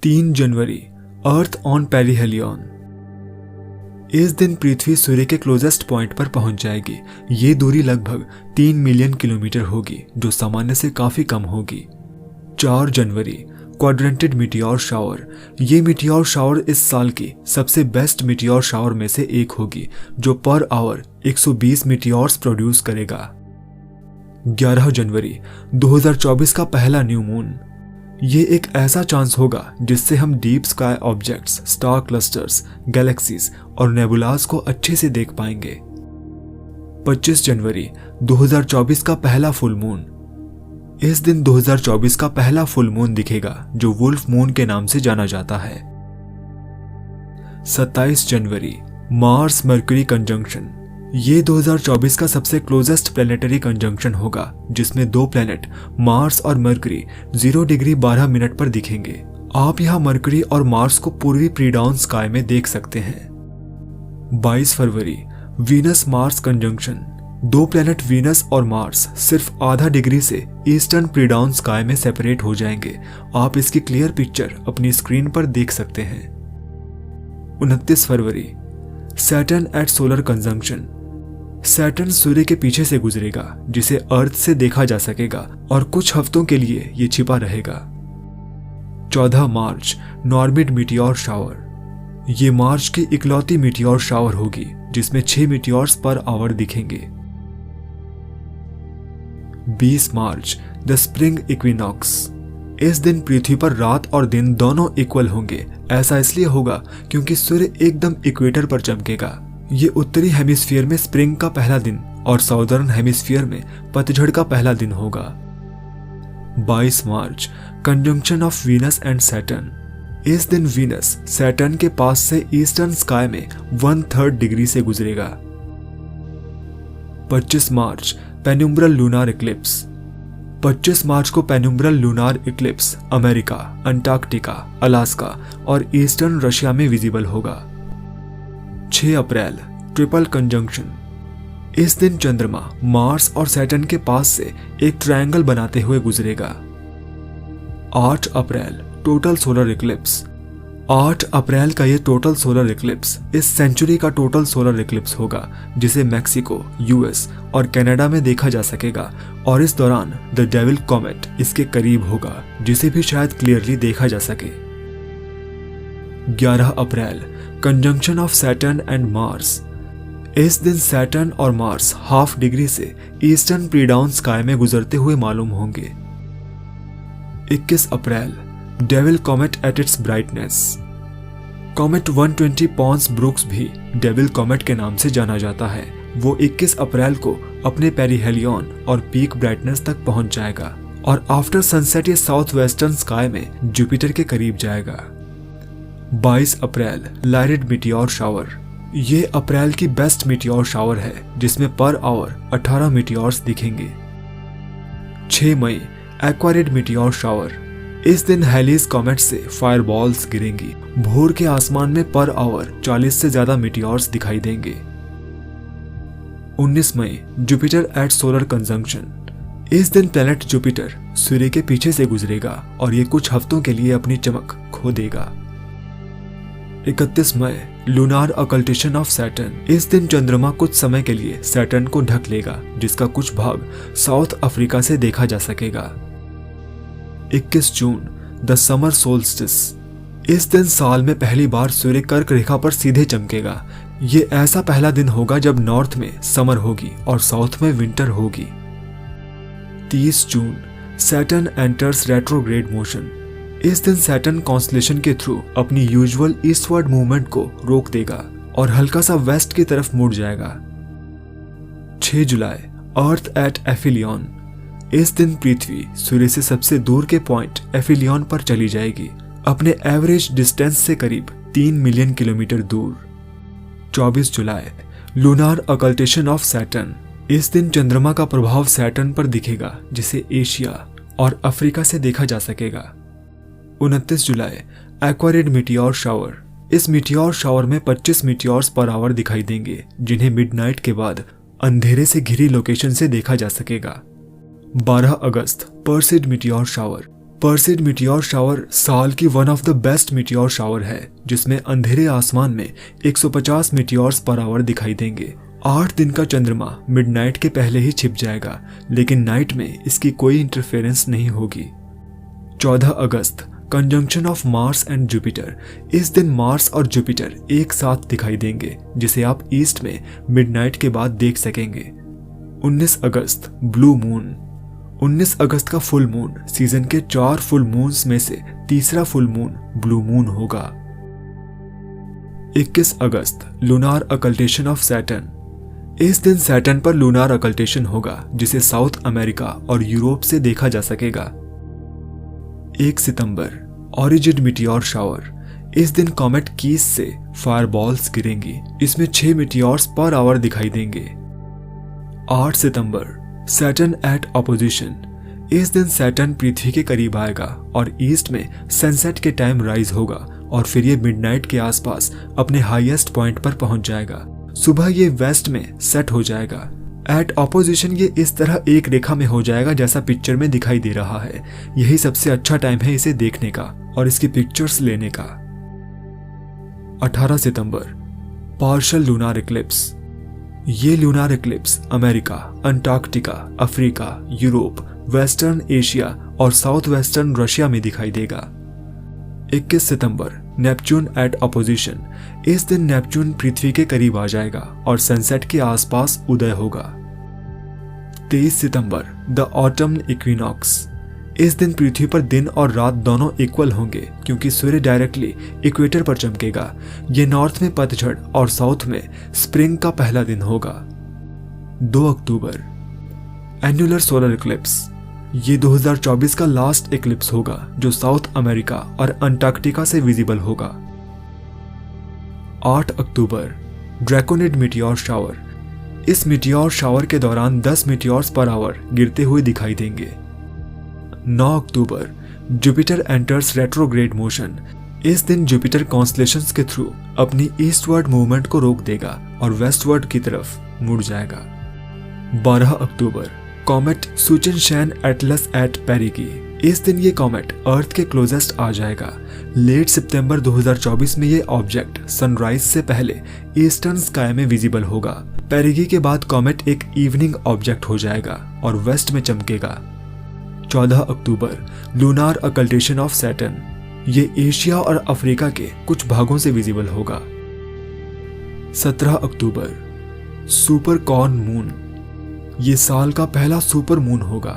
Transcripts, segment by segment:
3 January earth on perihelion. इस दिन पृथ्वी सूर्य के क्लोजेस्ट पॉइंट पर पहुंच जाएगी। ये दूरी लगभग 3 मिलियन किलोमीटर होगी, जो सामान्य से काफी कम होगी। 4 जनवरी क्वाड्रेंटेड मीटियोर शावर। ये मीटियोर शावर इस साल की सबसे बेस्ट मीटियोर शावर में से एक होगी, जो पर आवर 120 मीटियोर्स प्रोड्यूस करेगा। 11 जनवरी 2024 का पहला न्यू मून। ये एक ऐसा चांस होगा जिससे हम deep sky objects, star clusters, galaxies और नेबुलास को अच्छे से देख पाएंगे। 25 जनवरी 2024 का पहला फुल मून। इस दिन 2024 का पहला फुल मून दिखेगा, जो वुल्फ मून के नाम से जाना जाता है। 27 जनवरी मार्स मर्क्यूरी कंजंक्शन। ये 2024 का सबसे क्लोजेस्ट प्लेनेटरी कंजंक्शन होगा, जिसमें 2 प्लेनेट मार्स और मर्क्यूरी 0 डिग्री 12 मिनट पर दिखेंगे। आप यहाँ मर्क्यूरी और मार्स को पूर्वी प्रीडाउन स्काई में देख सकते हैं। 22 फरवरी Venus Mars conjunction. 2 planet Venus और मार्स सिर्फ आधा डिग्री से ईस्टर्न प्रीडाउन स्काई में सेपरेट हो जाएंगे। आप इसकी क्लियर पिक्चर अपनी स्क्रीन पर देख सकते हैं। 29 फरवरी Saturn at solar conjunction. Saturn सूर्य के पीछे से गुजरेगा, जिसे अर्थ से देखा जा सकेगा और कुछ हफ्तों के लिए ये छिपा रहेगा। 14 मार्च नॉर्मिड मीटियोर शावर। ये मार्च की इकलौती मीटियोर शावर होगी, जिसमें 6 मीटियोर्स पर आवर दिखेंगे। 20 मार्च द स्प्रिंग इक्विनॉक्स। इस दिन पृथ्वी पर रात और दिन दोनों इक्वल होंगे। ऐसा इसलिए होगा क्योंकि सूर्य एकदम इक्वेटर पर चमकेगा। ये उत्तरी हेमिस्फीयर में स्प्रिंग का पहला दिन और साउदर्न हेमिस्फीयर में पतझड़ का पहला दिन होगा। 22 मार्च conjunction of Venus and Saturn. इस दिन वीनस सैटर्न के पास से ईस्टर्न स्काई में 1/3 डिग्री से गुजरेगा। 25 मार्च पेनुम्ब्रल लूनार इक्लिप्स। 25 मार्च को penumbral lunar Eclipse America, Antarctica, Alaska और ईस्टर्न रशिया में विजिबल होगा। 6 अप्रैल ट्रिपल कंजंक्शन। इस दिन चंद्रमा मार्स और सैटर्न के पास से एक ट्रायंगल बनाते हुए गुजरेगा। 8 अप्रैल टोटल सोलर इक्लिप्स। 8 अप्रैल का ये टोटल सोलर इक्लिप्स इस सेंचुरी का टोटल सोलर इक्लिप्स होगा, जिसे मैक्सिको, यूएस और कनाडा में देखा जा सकेगा। और इस दौरान द डेविल कॉमेट इसके करीब होगा, जिसे भी शायद क्लियरली देखा जा सके। 11 अप्रैल conjunction of Saturn and Mars. इस दिन सैटर्न और मार्स हाफ डिग्री से ईस्टर्न प्रीडाउन स्काई में गुजरते हुए मालूम होंगे। 21 अप्रैल devil comet at its brightness. Comet 120 Pons Brooks भी डेविल कॉमेट के नाम से जाना जाता है। वो 21 अप्रैल को अपने पेरिहेलियन और पीक ब्राइटनेस तक पहुंच जाएगा और आफ्टर सनसेट ये साउथ वेस्टर्न स्काई में जुपिटर के करीब जाएगा। 22 अप्रैल लाइरिड मीटियोर शावर। ये अप्रैल की बेस्ट मीटियोर शावर है, जिसमें पर आवर 18 मीटियोर्स दिखेंगे। 6 मई एक्वारिड मीटियोर शावर। इस दिन हेलिस कॉमेट से फायरबॉल्स गिरेंगी। भोर के आसमान में पर आवर 40 से ज्यादा मीटियोर्स दिखाई देंगे। 19 मई जुपिटर एट सोलर कंजंक्शन। इस दिन प्लैनेट जुपिटर सूर्य के पीछे से गुजरेगा और ये कुछ हफ्तों के लिए अपनी चमक खो देगा। 31 मई लूनार अकल्टेशन ऑफ सैटर्न। इस दिन चंद्रमा कुछ समय के लिए सैटर्न को ढक लेगा, जिसका कुछ भाग साउथ अफ्रीका से देखा जा सकेगा। 21 जून द समर सोल्स्टिस। इस दिन साल में पहली बार सूर्य कर्क रेखा पर सीधे चमकेगा। ये ऐसा पहला दिन होगा जब नॉर्थ में समर होगी और साउथ में विंटर होगी। 30 जून सैटर्न एंटर्स रेट्रोग्रेड मोशन। इस दिन सैटर्न कॉन्स्टेलेशन के थ्रू अपनी यूजुअल ईस्टवर्ड मूवमेंट को रोक देगा और हल्का सा वेस्ट की तरफ मुड़ जाएगा। 6 जुलाई अर्थ एट एफिलियन। इस दिन पृथ्वी सूर्य से सबसे दूर के पॉइंट एफिलियन पर चली जाएगी, अपने एवरेज डिस्टेंस से करीब 3 मिलियन किलोमीटर दूर। 24 जुलाई लूनार अकल्टेशन ऑफ सैटर्न। इस दिन चंद्रमा का प्रभाव सैटर्न पर दिखेगा, जिसे एशिया और अफ्रीका से देखा जा सकेगा। 29 जुलाई एक्वारिड मीटियोर शावर। इस मीटियोर शावर में 25 मीटियोर्स पर आवर दिखाई देंगे, जिन्हें मिडनाइट के बाद अंधेरे से घिरी लोकेशन से देखा जा सकेगा। 12 अगस्त पर्सिड मीटियोर शावर। पर्सिड मीटियोर शावर साल की one of the best meteor shower है, जिसमें अंधेरे आसमान में 150 मीटियोर्स पर आवर दिखाई देंगे। 8 दिन का चंद्रमा मिडनाइट के पहले ही छिप जाएगा, लेकिन नाइट में इसकी कोई इंटरफेरेंस नहीं होगी। 14 अगस्त, conjunction of Mars and Jupiter. इस दिन मार्स और जुपिटर एक साथ दिखाई देंगे, जिसे आप ईस्ट में मिडनाइट के बाद देख सकेंगे। 19 अगस्त, ब्लू मून। 19 अगस्त का फुल मून सीजन के 4 फुल मून्स में से तीसरा फुल मून ब्लू मून होगा। 21 अगस्त, लूनार अकल्टेशन ऑफ सैटर्न। इस दिन सैटर्न पर लूनार अकल्टेशन होगा, जिसे साउथ अमेरिका और यूरोप से देखा जा सकेगा। 1 सितंबर, ऑरिजिन मीटियोर शावर। इस दिन कॉमेट कीस से फायरबॉल्स गिरेंगी। इसमें 6 मीटियोर्स पर आवर दिखाई देंगे। 8 सितंबर, सैटर्न एट ऑपोजिशन। इस दिन सैटर्न पृथ्वी के करीब आएगा और ईस्ट में सनसेट के टाइम राइज होगा और फिर ये मिडनाइट के आसपास अपने हाईएस्ट पॉइंट पर पहुंच जाएगा। सुबह ये वेस्ट में सेट हो जाएगा। एट ऑपोजिशन ये इस तरह एक रेखा में हो जाएगा जैसा पिक्चर में दिखाई दे रहा है। यही सबसे अच्छा टाइम है इसे देखने का और इसकी पिक्चर्स लेने का। 18 सितंबर, पार्शियल लूनार इक्लिप्स। ये lunar Eclipse America, Antarctica, Africa, Europe, western Asia और साउथ वेस्टर्न रशिया में दिखाई देगा। 21 सितंबर, नेपच्यून एट ऑपोजिशन। इस दिन नेपच्यून पृथ्वी के करीब आ जाएगा और सनसेट के आसपास उदय होगा। 23 सितंबर, द ऑटम इक्विनॉक्स। इस दिन पृथ्वी पर दिन और रात दोनों इक्वल होंगे, क्योंकि सूर्य डायरेक्टली इक्वेटर पर चमकेगा। ये नॉर्थ में पतझड़ और साउथ में स्प्रिंग का पहला दिन होगा। 2 अक्टूबर, एन्युलर सोलर इक्लिप्स। ये 2024 का लास्ट इक्लिप्स होगा, जो साउथ अमेरिका और अंटार्कटिका से विजिबल होगा। 8 अक्टूबर, ड्रैकोनिड मीटियोर शावर। इस मीटियोर शावर के दौरान 10 मीटियोर्स पर आवर गिरते हुए दिखाई देंगे। 9 अक्टूबर, जुपिटर एंटर्स रेट्रोग्रेड मोशन। इस दिन जुपिटर कॉन्स्टेलेशंस के थ्रू अपनी ईस्टवर्ड मूवमेंट को रोक देगा और वेस्टवर्ड की तरफ मुड़ जाएगा। 12 अक्टूबर, कॉमेट सुचेनशैन एटलस एट पेरिगी। इस दिन ये कॉमेट अर्थ के क्लोजेस्ट आ जाएगा। लेट सितंबर 2024 में ये ऑब्जेक्ट सनराइज से पहले ईस्टर्न स्काई में विजिबल होगा। पेरिगी के बाद कॉमेट एक इवनिंग ऑब्जेक्ट हो जाएगा और वेस्ट में चमकेगा। 14 अक्टूबर, लूनार अकल्टेशन ऑफ सैटर्न। ये एशिया और अफ्रीका के कुछ भागों से विजिबल होगा। 17 अक्टूबर, सुपर कॉर्न मून। ये साल का पहला सुपर मून होगा।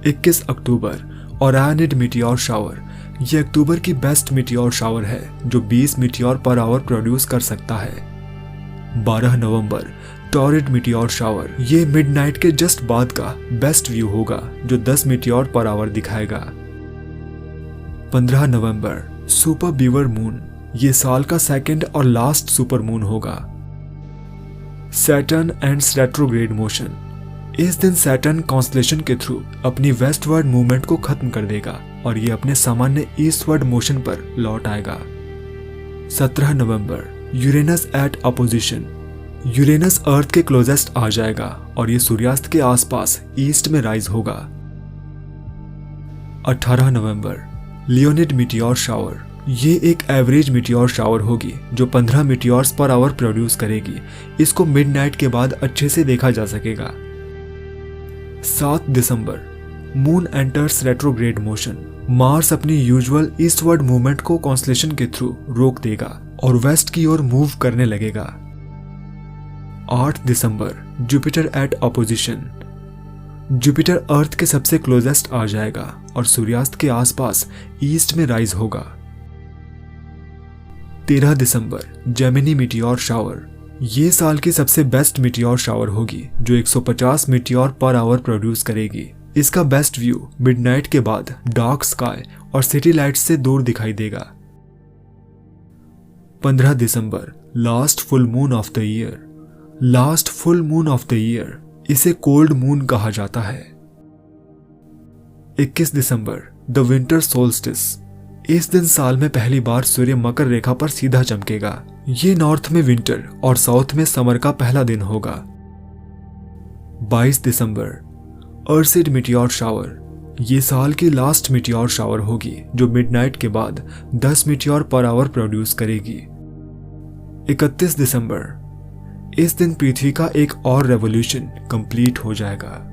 21 अक्टूबर, ओरायनिड मीटियोर शावर। ये अक्टूबर की बेस्ट मीटियोर शावर है, जो 20 मीटियोर पर आवर प्रोड्यूस कर सकता है। 12 नवंबर, टॉरिड मीटियोर शावर। ये मिडनाइट के जस्ट बाद का बेस्ट व्यू होगा, जो 10 मीटियोर पर आवर दिखाएगा। 15 नवंबर, सुपर बीवर मून। ये साल का सेकंड और लास्ट सुपर मून होगा। Saturn ends retrograde motion. इस दिन सैटर्न कॉन्स्टेलेशन के थ्रू अपनी वेस्टवर्ड मूवमेंट को खत्म कर देगा और ये अपने सामान्य ईस्टवर्ड मोशन पर लौट आएगा। 17 नवंबर, यूरेनस एट अपोजिशन। यूरेनस अर्थ के क्लोजेस्ट आ जाएगा और ये सूर्यास्त के आसपास ईस्ट में राइज होगा। 18 नवंबर, लियोनिड मीटियोर शावर। ये एक एवरेज मीटियोर शावर होगी जो 15 मीटियोर्स पर आवर प्रोड्यूस करेगी। इसको मिडनाइट के बाद अच्छे से देखा जा सकेगा। 7 दिसंबर, moon enters retrograde motion. Mars अपनी यूजुअल ईस्टवर्ड मूवमेंट को कॉन्स्टेलेशन के थ्रू रोक देगा और वेस्ट की ओर मूव करने लगेगा। 8 दिसंबर, Jupiter eight opposition. Jupiter Earth के सबसे क्लोजेस्ट आ जाएगा और सूर्यास्त के आसपास ईस्ट में राइज होगा। 13 दिसंबर, जेमिनी मीटियोर शावर। ये साल की सबसे बेस्ट मीटियोर शावर होगी, जो 150 मीटियोर पर आवर प्रोड्यूस करेगी। इसका बेस्ट व्यू मिडनाइट के बाद डार्क स्काई और सिटी लाइट्स से दूर दिखाई देगा। 15 दिसंबर, last full moon of the year. Last full moon of the year, इसे कोल्ड मून कहा जाता है। 21 दिसंबर, द विंटर सोल्स्टिस। इस दिन साल में पहली बार सूर्य मकर रेखा पर सीधा चमकेगा। ये नॉर्थ में विंटर और साउथ में समर का पहला दिन होगा। 22 दिसंबर, अर्सिड मीटियोर शावर। ये साल की लास्ट मीटियोर शावर होगी जो मिडनाइट के बाद 10 मीटियोर पर आवर प्रोड्यूस करेगी। 31 दिसंबर, इस दिन पृथ्वी का एक और रेवोल्यूशन कंप्लीट हो जाएगा।